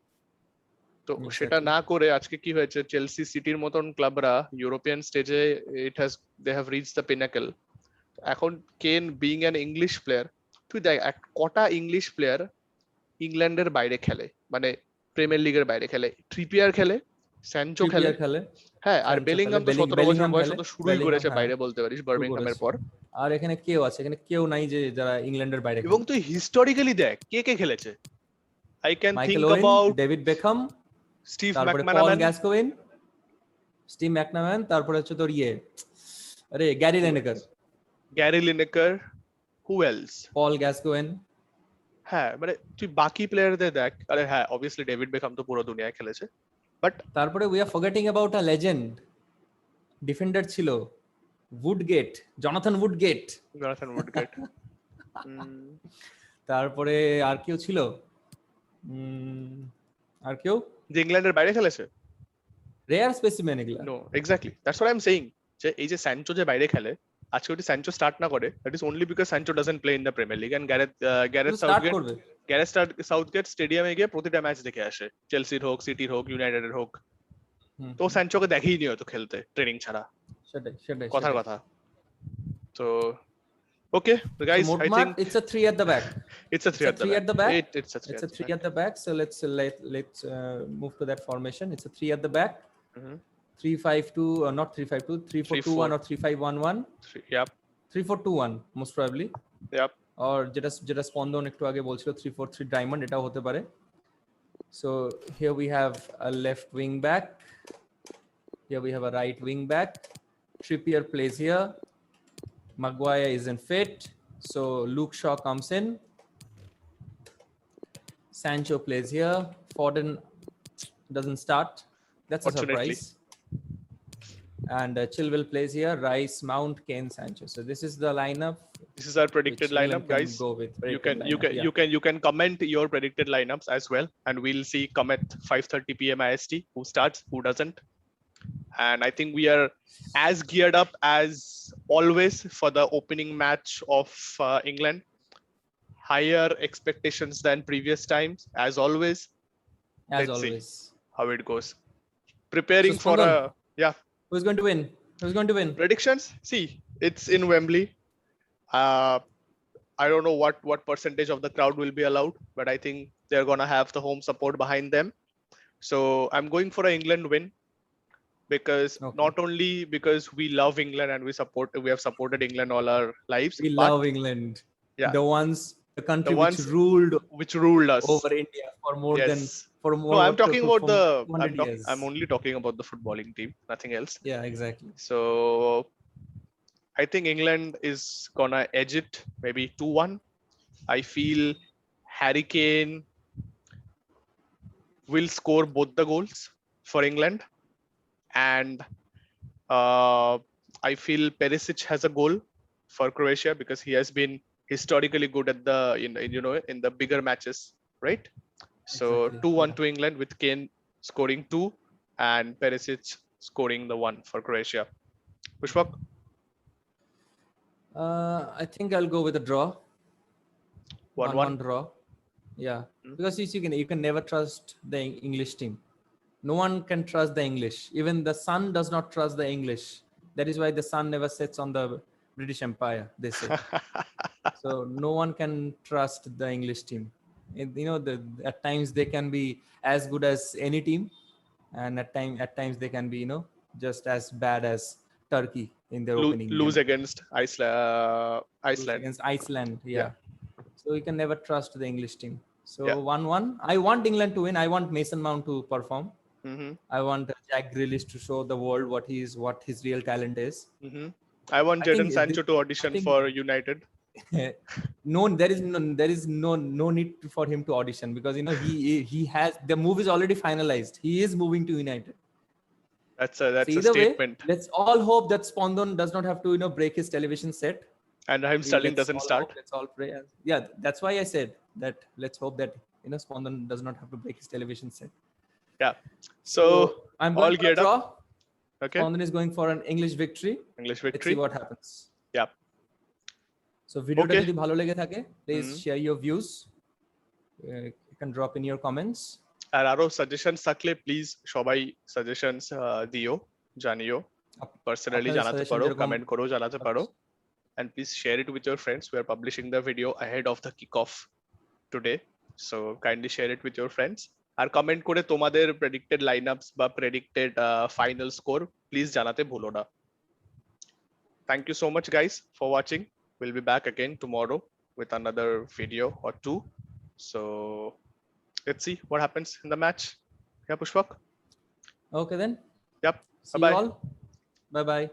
তো সেটা না করে আজকে কি হয়েছে, চেলসি, সিটির মতন ক্লাবরা ইউরোপিয়ান স্টেজে they have reached the pinnacle. এখন কেন বিং অ্যান ইংলিশ প্লেয়ার, তুই দেখ কটা ইংলিশ প্লেয়ার ইংল্যান্ডের বাইরে খেলে, মানে প্রিমিয়ার লিগের বাইরে খেলে। ট্রিপিয়ার খেলে, স্যানচো খেলে, হ্যাঁ, আর বেলিংহাম তো 17 বছর বয়সে তো শুরুই করেছে বাইরে, বলতে পারিস বার্মিংহামের পর। আর এখানে কেউ আছে, এখানে কেউ নাই যে যারা ইংল্যান্ডের বাইরে। এবং তুই হিস্টোরিক্যালি দেখ কে কে খেলেছে। I can think about David Beckham, Steve McManaman, Steve McManaman, তারপরে হচ্ছে তোর আরে Gary Lineker, who else, Paul Gascoigne. হ্যাঁ, মানে তুই বাকি প্লেয়ারদের দেখ। আরে হ্যাঁ, অবভিয়াসলি ডেভিড বেকহাম তো পুরো দুনিয়ায় খেলেছে, বাট তারপরে we are forgetting about a legend defender ছিল, উডগেট, জনাথন উডগেট। তারপরে আর কেউ ছিল, আর কেউ যে ইংল্যান্ডের বাইরে খেলেছে, রেয়ার স্পেসিমেন এগুলা। No, exactly, that's what I am saying, যে এই যে স্যানচো যে বাইরে খেলে, আজকে যদি স্যানচো স্টার্ট না করে, that is only because Sancho doesn't play in the Premier League, and Gareth Southgate স্টেডিয়ামে গিয়ে প্রতিটা ম্যাচ দেখে আসে, চেলসির হোক, সিটির হোক, ইউনাইটেডের হোক। তো স্যানচোকে দেখেই নিও তো খেলতে ট্রেনিং ছাড়া, সেটাই কথার কথা। তো okay, guys, I think it's a 3 at the back. It's a 3 at the back. It's a 3 at the back. So let's move to that formation. It's a 3 at the back. 3-5-2 or not 3-5-2, 3-4-2-1 or 3-5-1-1. Yep. 3-4-2-1 most probably. Yep. Or যেটা স্পন্দন একটু আগে বলছিল 3-4-3 diamond, এটাও হতে পারে। So here we have a left wing back. Here we have a right wing back. Trippier plays here. Maguire isn't fit, so Luke Shaw comes in. Sancho plays here. Foden doesn't start. That's a surprise. And Chilwell plays here. Rice, Mount, Kane, Sancho. So this is the lineup. This is our predicted lineup, guys. You can comment your predicted lineups as well, and we'll see come at 5:30 p.m. IST who starts, who doesn't. And I think we are as geared up as always for the opening match of England. Higher expectations than previous times, as always. Let's see how it goes. Preparing for a Who's going to win? Who's going to win? Predictions? See, it's in Wembley. Uh, I don't know what percentage of the crowd will be allowed, but I think they're gonna have the home support behind them. So I'm going for an England win because Okay. not only because we love England and we have supported England all our lives, We but love England. yeah, The country the which ones ruled which ruled us. over India for more than Yes. for No, more I'm talking about for the 200 years. I'm only talking about the footballing team, nothing else. Yeah, exactly. So I think England is gonna edge it maybe 2-1. I feel Harry Kane will score both the goals for England, and I feel Perisic has a goal for Croatia because he has been historically good at the in the bigger matches, right? So Exactly. 2-1 Yeah. to England with Kane scoring 2 and Perisic scoring the 1 for Croatia. Pushpak? I think I'll go with a draw. 1-1. 1-1 draw. Yeah, because you can never trust the English team. No one can trust the English. Even the sun does not trust the English. That is why the sun never sets on the British Empire, they say. So no one can trust the English team. At times they can be as good as any team, and at times they can be just as bad as Turkey in their opening Lose game. against Lose Iceland. against Iceland. Yeah. Yeah. So you can never trust the English team. So Yeah. 1-1. I want England to win. I want Mason Mount to perform. Mm-hmm. I want Jack Grealish to show the world what his real talent is. Mm-hmm. I want I Jadon think Sancho to audition for United. there is no need for him to audition, because he has the move is already finalized. He is moving to United. That's So a either way, statement. let's all hope that Spondon does not have to break his television set. And Raheem Sterling doesn't start. Let's all pray. Yeah, that's why I said that. Let's hope that Spondon does not have to break his television set. Yeah. So I'm all going for a geared draw. up. Okay. Spondon is going for an English victory. English Let's victory. see what happens. Yeah. So ভিডিওটা Okay. যদি ভালো লেগে থাকে, please share your views. You can drop in your comments. আর আরো suggestions থাকলে please সবাই suggestions দিও, জানিও, পার্সোনালি আপনাদের জানাতে suggestion পারো, যেরকম- কমেন্ট করো, জানাতে পারো, and please share it with your friends. We are publishing the video ahead of the kickoff today, so kindly share it with your friends. আর কমেন্ট করে তোমাদের প্রেডিক্টেড লাইনআপস বা প্রেডিক্টেড ফাইনাল স্কোর প্লিজ জানাতে ভুলো না। Thank you so much guys for watching. We'll be back again tomorrow with another video or two. So let's see what happens in the match. Yeah, Pushpak? Okay then. Yep. See Bye-bye. you all. Bye bye.